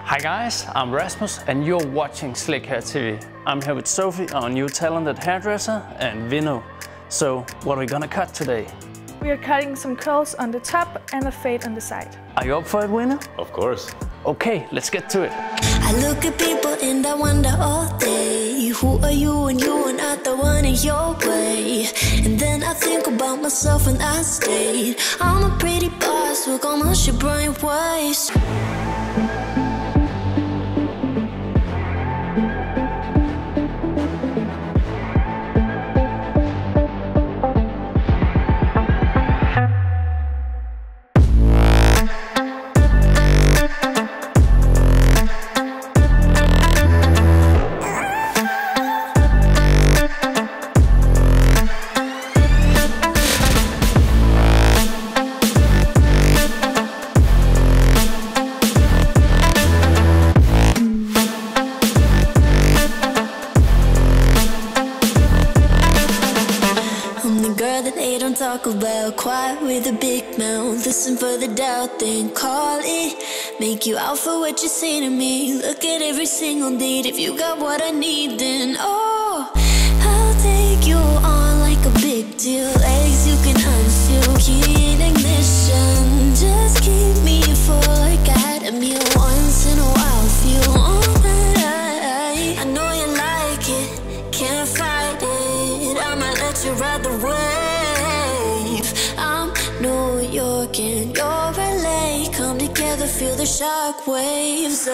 Hi guys, I'm Rasmus and you're watching Slikhaar TV. I'm here with Sophie, our new talented hairdresser, and Vino. So, what are we gonna cut today? We are cutting some curls on the top and a fade on the side. Are you up for it, Vino? Of course. Okay, let's get to it. I look at people and I wonder all day, who are you and you are not the one in your way. And then I think about myself and I stayed. I'm a pretty boss, look on my shit brain waves. Talk about quiet with a big mouth. Listen for the doubt, then call it. Make you out for what you say to me. Look at every single date. If you got what I need, then oh, I'll take you on like a big deal. Legs you can unseal, key in ignition. Just keep me full like I had a meal once in a while. Feel alright. I know you like it, can't fight it. I'ma let you ride the wave. New York and your LA come together, feel the shock waves.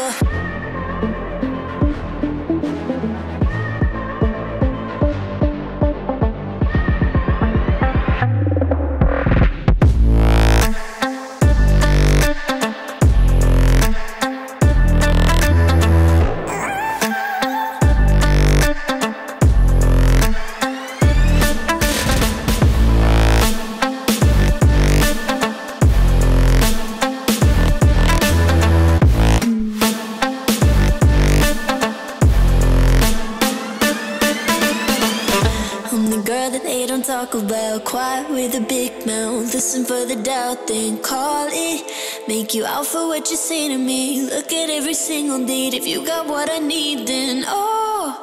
Talk about quiet with a big mouth. Listen for the doubt, then call it. Make you out for what you say to me. Look at every single date. If you got what I need, then oh.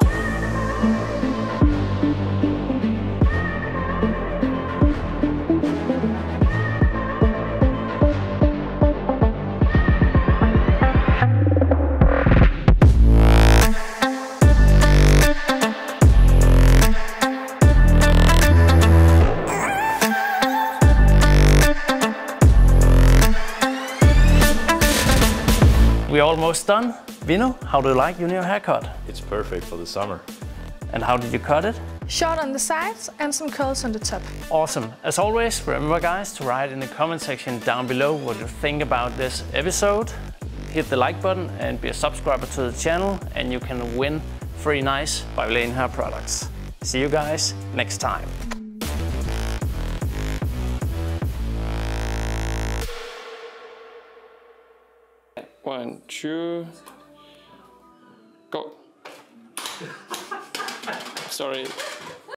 We're almost done. Vino, how do you like your new haircut? It's perfect for the summer. And how did you cut it? Short on the sides and some curls on the top. Awesome. As always, remember guys to write in the comment section down below what you think about this episode. Hit the like button and be a subscriber to the channel and you can win free nice by Vilain hair products. See you guys next time. 1, 2, go. Sorry.